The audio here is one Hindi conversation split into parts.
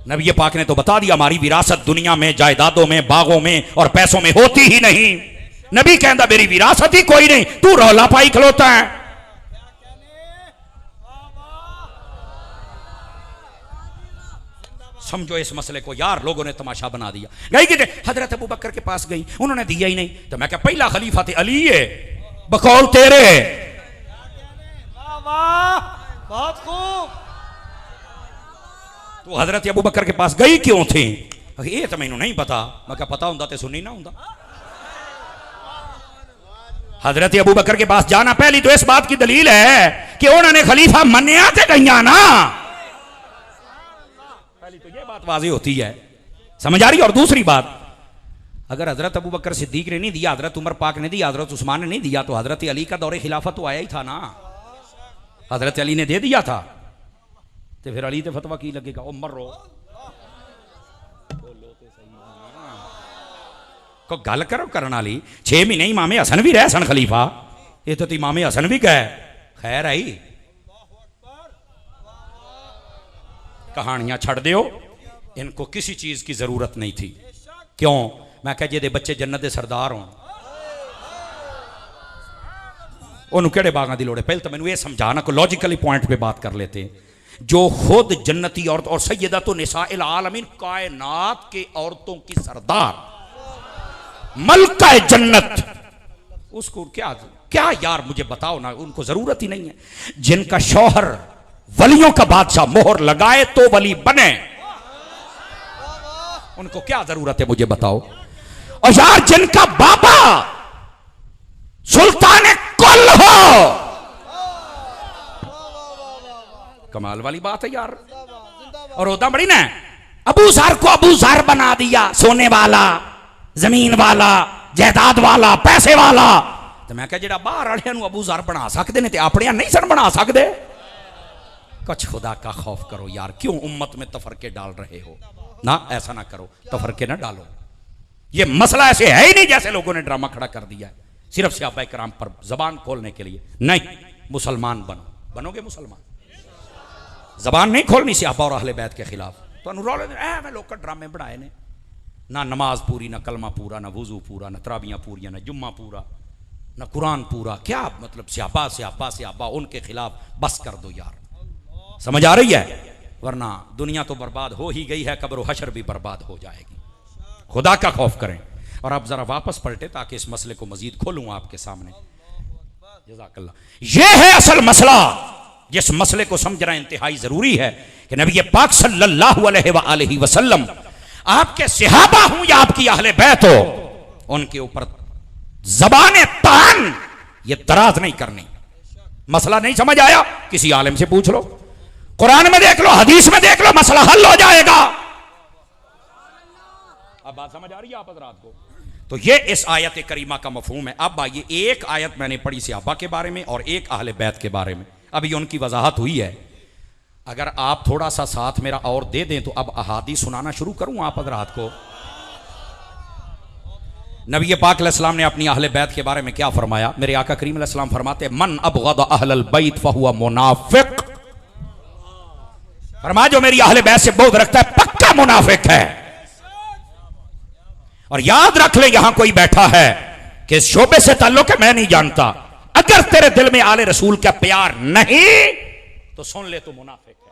नबी पाक ने तो बता दिया हमारी विरासत दुनिया में जायदादों में बागों में और पैसों में होती ही नहीं। नबी कहता मेरी विरासत ही कोई नहीं, तू रौला पाई खलोता है। समझो इस मसले को यार, लोगों ने तमाशा बना दिया। गई कि हजरत अबू बकर के पास गई, उन्होंने दिया ही नहीं। तो मैं क्या पहला खलीफा थे अली है बकौल तेरे। बहुत खूब। तो हजरत अबू बकर के पास गई क्यों थी? ये तो मैनू नहीं पता। मैं क्या पता होंदा ते सुनी ना होंदा। हजरत अबू बकर के पास जाना पहली तो इस बात की दलील है कि उन्होंने खलीफा मन्या ते गईया ना। पहली तो ये बात वाज़ेह होती है, समझ आ रही। और दूसरी बात, अगर हजरत अबू बकर सिद्दीक ने नहीं दिया, हजरत उमर पाक ने दिया, हजरत उस्मान ने नहीं दिया, तो हजरत अली का दौरे खिलाफत तो आया ही था ना। हजरत अली ने दे दिया था, तो फिर अली ते फतवा की लगेगा। ओ मरो को गल करो करने वाली। 6 महीने इमामे हसन भी रहे सन खलीफा, ये तो इमामे हसन भी गए। खैर आई कहानियां छड़ दियो, इनको किसी चीज की जरूरत नहीं थी। क्यों? मैं कह जे बच्चे जन्नत के सरदार हों, उन्होंने केड़े बागां दी लोड़ है? पहले तो मैंने ये समझाना को लॉजिकली पॉइंट पे बात कर लेते हैं। जो खुद जन्नती औरत और सैयदतुन निसाइल आलमीन, कायनात के औरतों की सरदार, मलका जन्नत, उसको क्या क्या यार मुझे बताओ ना, उनको जरूरत ही नहीं है। जिनका शौहर वलियों का बादशाह मोहर लगाए तो वली बने, उनको क्या जरूरत है मुझे बताओ। और यार जिनका बाबा सुल्तान कुल हो, कमाल वाली बात है यार। और होता बड़ी ना, अबू ज़र को अबू ज़र बना दिया, सोने वाला, जमीन वाला, जायदाद वाला, पैसे वाला। तो मैं क्या जेड़ा बाहर वाले अबू ज़र बना सकते हैं, अपने नहीं सन बना सकते? कुछ खुदा का खौफ करो यार, क्यों उम्मत में तफरके डाल रहे हो? ना ऐसा ना करो, तफरके ना डालो। ये मसला ऐसे है ही नहीं जैसे लोगों ने ड्रामा खड़ा कर दिया है, सिर्फ सहाबा किराम पर जबान खोलने के लिए। नहीं, मुसलमान बनो, बनोगे मुसलमान। जबान नहीं खोलनी सहाबा और अहले बैत के खिलाफ। तो अनुरोल मैं लोग ड्रामे बनाए ने, ना नमाज पूरी, ना कलमा पूरा, ना वुजू पूरा, ना तराबियां पूरियां, ना जुम्मा पूरा, ना कुरान पूरा। क्या मतलब? सहाबा सहाबा सहाबा, उनके खिलाफ बस कर दो यार। समझ आ रही है? वरना दुनिया तो बर्बाद हो ही गई है, कब्र हशर भी बर्बाद हो जाएगी। खुदा का खौफ करें। और अब जरा वापस पलटे ताकि इस मसले को मजीद खोलूं आपके सामने। जज़ाकल्लाह। यह है असल मसला, जिस मसले को समझना इंतहाई जरूरी है कि नबी पाक सल्लल्लाहु अलैहि वसल्लम, आपके सहाबा हूं या आपकी अहले बैत हो, उनके ऊपर ज़बान तान ये दराज नहीं करनी। मसला नहीं समझ आया? किसी आलिम से पूछ लो, कुरान में देख लो, हदीस में देख लो, मसला हल हो जाएगा। अब बात समझ आ रही है आप हज़रात को? तो ये इस आयत करीमा का मफहूम है। अब आइए, एक आयत मैंने पढ़ी सहाबा के बारे में और एक अहले बैत के बारे में, अभी उनकी वजाहत हुई है। अगर आप थोड़ा सा साथ मेरा और दे दें तो अब अहादीस सुनाना शुरू करूं आप हज़रात को। नबी पाक अलैहिस्सलाम ने अपनी अहले बैत के बारे में क्या फरमाया? मेरे आका करीम अलैहिस्सलाम फरमाते, मन अबग़द अहलल बैत फहुवा मुनाफिक। फरमाया जो मेरी अहले बैत से बुग़्ज़ रखता है पक्का मुनाफिक है। और याद रख ले, यहां कोई बैठा है कि इस शोबे से ताल्लुक है, मैं नहीं जानता, अगर तेरे दिल में आले रसूल का प्यार नहीं तो सुन ले, तू मुनाफिक है।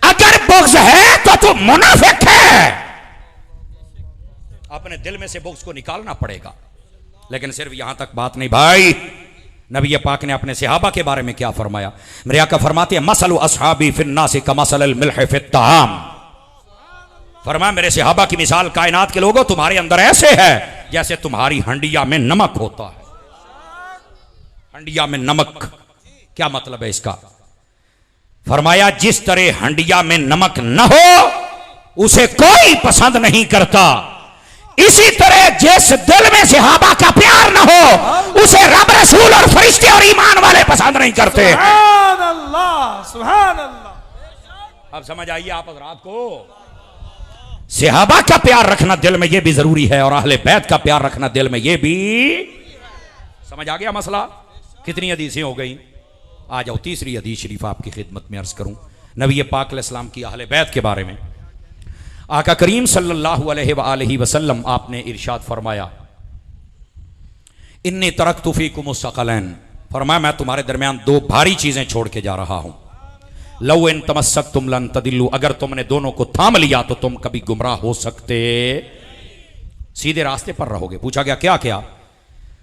अगर बुग़्ज़ है तो तू मुनाफिक है। अपने दिल में से बुग़्ज़ को निकालना पड़ेगा। लेकिन सिर्फ यहां तक बात नहीं भाई, नबी पाक ने अपने सहाबा के बारे में क्या फरमाया? मेरे आका फरमाते हैं, मसलु अस्हाबी फिन्नास कमसलिल मिल्ह फित्ताम। फरमाया मेरे सहाबा की मिसाल कायनात के लोगों तुम्हारे अंदर ऐसे है जैसे तुम्हारी हंडिया में नमक होता है। हंडिया में नमक, क्या मतलब है इसका? फरमाया जिस तरह हंडिया में नमक न हो उसे कोई पसंद नहीं करता, इसी तरह जिस दिल में सहाबा का प्यार न हो उसे रब रसूल और फरिश्ते और ईमान वाले पसंद नहीं करते। सुभान अल्लाह, सुभान अल्लाह। अब समझ आइए आप हज़रात को, सहाबा का प्यार रखना दिल में यह भी जरूरी है और अहले बैत का प्यार रखना दिल में यह भी। समझ आ गया मसला? कितनी हदीसें हो गई? आ जाओ तीसरी हदीस शरीफ आपकी खिदमत में अर्ज करूं। नबी पाक अलैहिस्सलाम की अहले बैत के बारे में आका करीम सल्लल्लाहु अलैहि वसल्लम आपने इरशाद फरमाया, इन्नी तरक्तु फीकुमुस सकलैन, फरमाया मैं तुम्हारे दरमियान दो भारी चीजें छोड़ के जा रहा हूं। लौ इन तमस्सकतुम लन तदिल्लु, अगर तुमने दोनों को थाम लिया तो तुम कभी गुमराह हो सकते, सीधे रास्ते पर रहोगे। पूछा गया क्या क्या?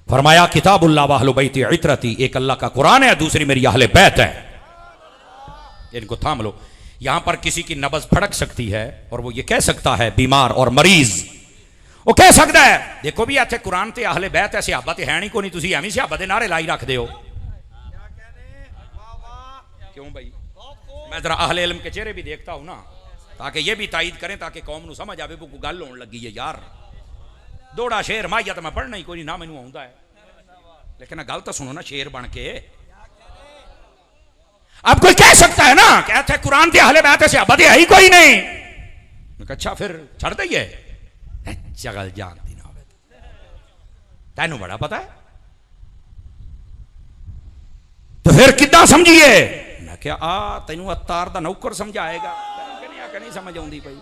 फरमाया किताबुल्लाह व अहलु बैती इतरती, एक अल्लाह का कुरान है, दूसरी मेरी अहले बैत है, इनको थाम लो। यहां पर किसी की नब्ज फड़क सकती है और वो ये कह सकता है, बीमार और मरीज वो कह सकता है, देखो भी इतने कुरान ते अहले बैत है, सहाबा ते है नहीं को नहीं, तुसी एवं सहाबा दे नारे लाई रखते हो। क्यों भाई? मैं जरा अहले इल्म के चेहरे भी देखता हूं ना, ताकि ये भी तायद करें, ताकि कौम को समझ आवे कोई गल होने लगी है यार। दौड़ा शेर माइया तो मैं पढ़ना ही कोई ना, मैनू आउंदा है, लेकिन गल तो सुनो ना शेर बन के। अब कोई कह सकता है ना कहते कुरान के अहले बैत सहाबा दे है ही कोई नहीं, अच्छा फिर छड़ दईए, गल जानती ना हो, तेनू बड़ा पता है तो फिर किदा समझिए। मैं क्या तेनू अतार दा नौकर समझाएगा, नहीं समझ आउंदी पई,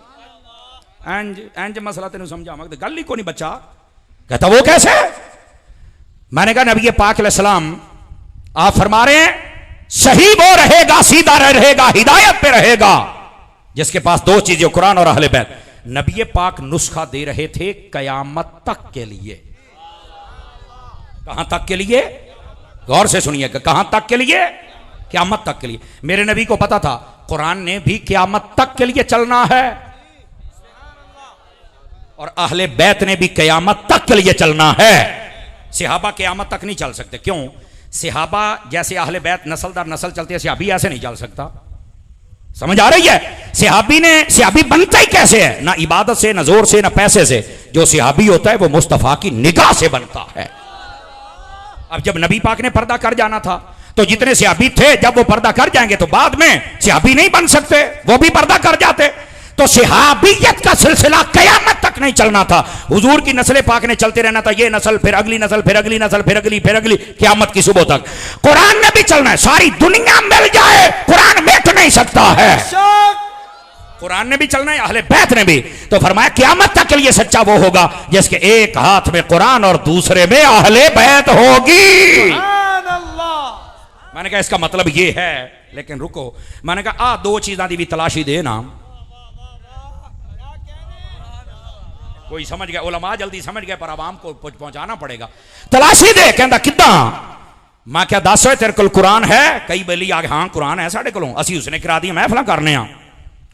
इंज इंज मसला तेनू समझावां, गल ही को नहीं बच्चा। कहता वो कैसे? मैंने कहा नबी पाक अलैहिस्सलाम आप फरमा रहे हैं सही वो रहेगा, सीधा रहेगा, हिदायत पे रहेगा जिसके पास दो चीजें, कुरान और अहले बैत। नबी पाक नुस्खा दे रहे थे कयामत तक के लिए। कहां तक के लिए? गौर से सुनिएगा, कहां तक के लिए? क़यामत तक के लिए। मेरे नबी को पता था कुरान ने भी क़यामत तक के लिए चलना है और अहले बैत ने भी क़यामत तक के लिए चलना है। सहाबा क़यामत तक नहीं चल सकते। क्यों? सहाबा जैसे अहले बैत नस्ल दर नस्ल चलते हैं, सहाबी ऐसे नहीं चल सकता। समझ आ रही है? सहाबी बनता ही कैसे है? ना इबादत से, ना जोर से, ना पैसे से। जो सहाबी होता है वो मुस्तफा की निगाह से बनता है। अब जब नबी पाक ने पर्दा कर जाना था तो जितने सहाबी थे जब वो पर्दा कर जाएंगे तो बाद में सहाबी नहीं बन सकते, वो भी पर्दा कर जाते। तो सहाबियत का सिलसिला कयामत तक नहीं चलना था। हुजूर की नस्ल पाक ने चलते रहना था, ये नस्ल फिर अगली नस्ल फिर अगली नस्ल फिर अगली फिर अगली, क़यामत की सुबह तक। कुरान ने भी चलना है, सारी दुनिया मिल जाए कुरान मिट नहीं सकता है। कुरान ने भी चलना है, अहले बैत ने भी। तो फरमाया क़यामत तक के लिए सच्चा वो होगा जिसके एक हाथ में कुरान और दूसरे में अहले बैत होगी। मैंने कहा इसका मतलब ये है, लेकिन रुको, मैंने कहा दो चीज़ों की भी तलाशी दे ना। कोई समझ गया, उलमा जल्दी समझ गए, पर आवाम को पहुंचाना पड़ेगा। तलाशी दे, कहता किदा? मैं क्या दस है तेरे को कुरान है? कई बेली आ गए, हाँ कुरान है साढ़े को, असी उसने किरा दिया महफिल करने,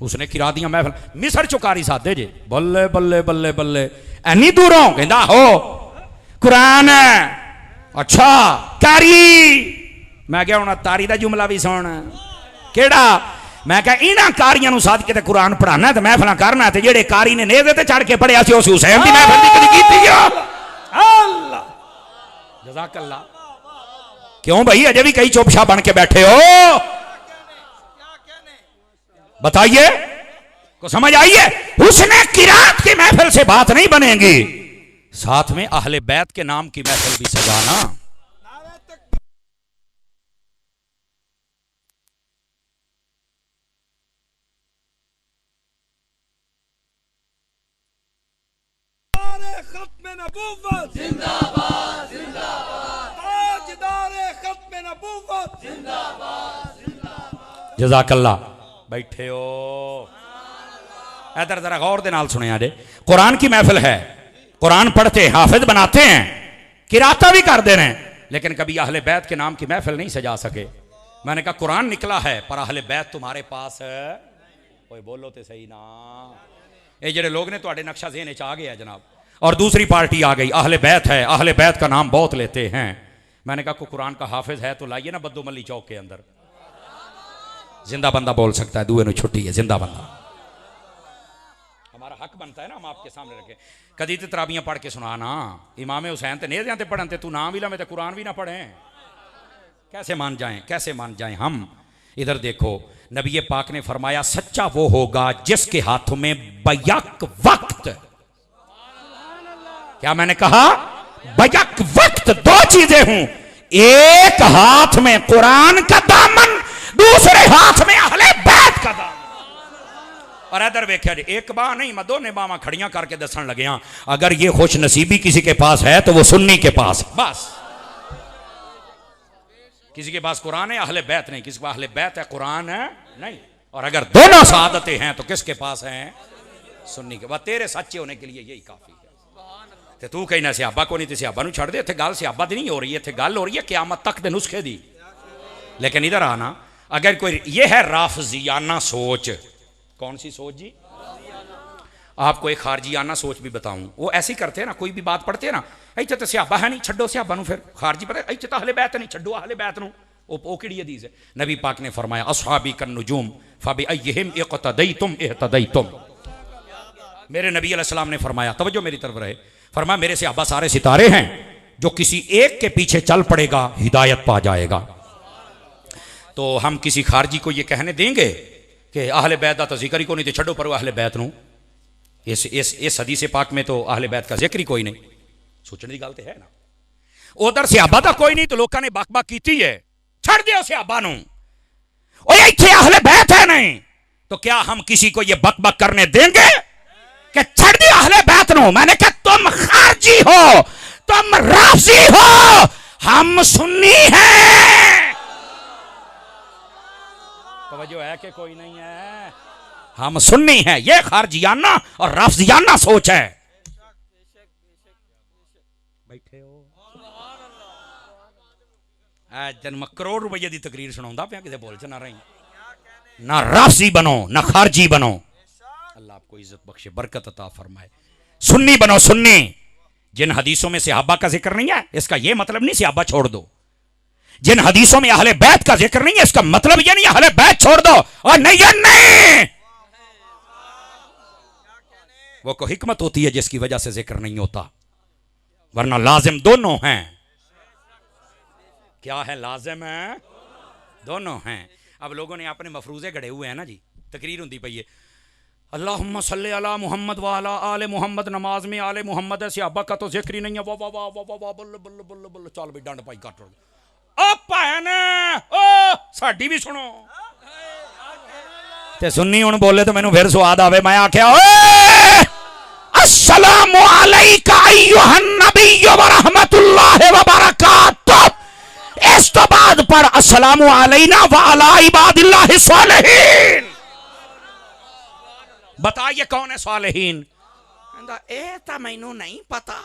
उसने किरा दिया महफिल। मिसर चुकारी साधे जे, बल्ले बल्ले बल्ले बल्ले, एनी दूरों कहता हो कुरान है, अच्छा कारी। मैं क्या हूं तारी का जुमला भी सुन, केड़ा? मैं क्या इन्हां कारियां नूं साध के कुरान पढ़ाना ते महफिल करना, ते जेड़े कारी ने नेज़े ते चढ़ के पढ़िया सी उस हुसैन दी महफिल दी कदी कीती है? अल्लाह जज़ाकल्लाह। क्यों भाई अजे भी कई चुपछा बन के बैठे हो? बताइए, को समझ आई है? उसने किरात की महफिल से बात नहीं बनेगी, साथ में अहले बैत के नाम की महफिल भी सजाना। नबूवत जिंदाबाद जिंदाबाद, ताजदारे खत्म नबूवत जिंदाबाद जिंदाबाद। जज़ाकल्लाह। बैठे हो इधर जरा गौर दे नाल सुनिया जे। कुरान की महफिल है, कुरान पढ़ते हाफिज बनाते हैं, किराता भी कर दे रहे हैं, लेकिन कभी अहले बैत के नाम की महफिल नहीं सजा सके। मैंने कहा कुरान निकला है पर अहले बैत तुम्हारे पास है? कोई बोलो तो सही ना। ये जेडे लोग ने तुहाडे नक्शा ज़हन च आ गया जनाब, और दूसरी पार्टी आ गई अहले बैत है, अहले बैत का नाम बहुत लेते हैं। मैंने कहा को कुरान का हाफिज है तो लाइए ना बद्दो मल्ली चौक के अंदर, जिंदा बंदा बोल सकता है, दुए नु छुट्टी है, जिंदा बंदा। हमारा हक बनता है ना हम आपके सामने रखें। कदी तो तराबियां पढ़ के सुनाना, इमाम हुसैन ते नेज़ियां ते पढ़न ते तू नाम भी ला, मैं तो कुरान भी ना पढ़े, कैसे मान जाएं, कैसे मान जाएं हम? इधर देखो, नबी पाक ने फरमाया सच्चा वो होगा जिसके हाथों में बैक वक्त, क्या मैंने कहा? बैक वक्त, दो चीजें हूं, एक हाथ में कुरान का दामन, दूसरे हाथ में अहले बैत कदम। और इधर वेख्या जी, एक बाह नहीं मैं दोने बावां खड़ियां करके दसन लगे, अगर ये खुश नसीबी किसी के पास है तो वो सुन्नी के पास है। बस किसी के पास कुरान है अहले बैत नहीं, किसी के पास अहले बैत है कुरान है नहीं। और अगर दोनों सादतें हैं तो किसके पास हैं? सुन्नी के। वह तेरे सच्चे होने के लिए यही काफी है। ते तू कहना सियाबा को नहीं, तो सियाबा छड़ दे। इत्थे गल सियाबा दी नहीं हो रही है, इत्थे गल हो रही है क़यामत तक दे नुस्खे दी। लेकिन इधर आना, अगर कोई ये है राफजियाना सोच, कौन सी सोच जी? आपको एक खारजियाना सोच भी बताऊं, वो ऐसे ही करते हैं ना, कोई भी बात पढ़ते हैं ना, इत्थे तो सियाबा है नहीं छड्डो सियाबा नूं, फिर खारजी पता इत्थे तो अहले बैत नहीं छड्डो अहले बैत नूं। वो किहड़ी हदीस है? नबी पाक ने फरमाया अस्हाबी कन नुजूम फबिअय्यिहिम इक़्तदैतुम इह्तदैतुम। मेरे नबी अलैहिस्सलाम ने फरमाया, तवज्जो मेरी तरफ रहे, फरमाया मेरे सियाबा सारे सितारे हैं, जो किसी एक के पीछे चल पड़ेगा हिदायत पा जाएगा। तो हम किसी खारजी को ये कहने देंगे कि अहले बैत का तो जिक्र ही को नहीं, तो छड्डो पर अहले बैत नूं। इस हदीस पाक में तो अहले बैत का जिक्र ही कोई नहीं। सोचने की गल तो है ना। उधर सियाबा तो कोई नहीं, तो लोगों ने बक बक की है, छड़ दियो सियाबा नूं, ओए इत्थे अहले बैत है नहीं, तो क्या हम किसी को ये बक बक करने देंगे कि छड़ दियो अहले बैत नूं? मैंने कहा तुम खारजी हो, तुम राफजी हो, हम सुन्नी हैं। तवज्जो है कि कोई नहीं है? हम सुन्नी हैं। ये खारजियाना और राफजियाना सोच है। बैठे हो जन मैं करोड़ रुपये की तकरीर सुना पे किसी बोल च ना रही। ना राफजी बनो ना खारजी बनो, अल्लाह आपको इज्जत बख्शे, बरकत अता फरमाए। सुन्नी बनो, सुन्नी। जिन हदीसों में सहाबा का जिक्र नहीं है, इसका यह मतलब नहीं सहाबा छोड़ दो। जिन हदीसों में अहले बैत का जिक्र नहीं है, इसका मतलब यह नहीं अहले बैत छोड़ दो। और नहीं ये नहीं, वो कोई हिकमत होती है जिसकी वजह से जिक्र नहीं होता, वरना लाजिम दोनों हैं। क्या है? लाजिम है दोनों हैं। अब लोगों ने अपने मफरूजे गड़े हुए हैं ना जी, तकरीर होती पई है अल्लाहुम्मा सल्ली अला मुहम्मद व अला आले मुहम्मद, नमाज में आले मुहम्मद है, सहाबा का तो जिक्र ही नहीं है। वाह वाह वाह वाह वाह बल्ले बल्ले बल्ले बल्ले, चल भाई डंड पाई कट ओ भैन ओ साडी भी सुनो। ते सुन्नी हुण बोले तो मैनू फिर स्वाद आवे। मैं आख्या ओए अस्सलामु अलैका अय्युहन नबिय्यु व रहमतुल्लाहि व बरकातुहू। इस तो बाद पर अस्सलामु अलैना व अला इबादिल्लाहि सालिहीन। बताइए कौन है सालिहीन? कहंदा ए तां मैनू नहीं पता।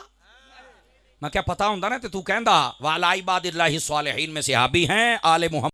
मैं क्या पता हुंदा ना, तो तू कहंदा व अला इबादिल्लाहि सालिहीन में सहाबी हैं आले मुहम्मद।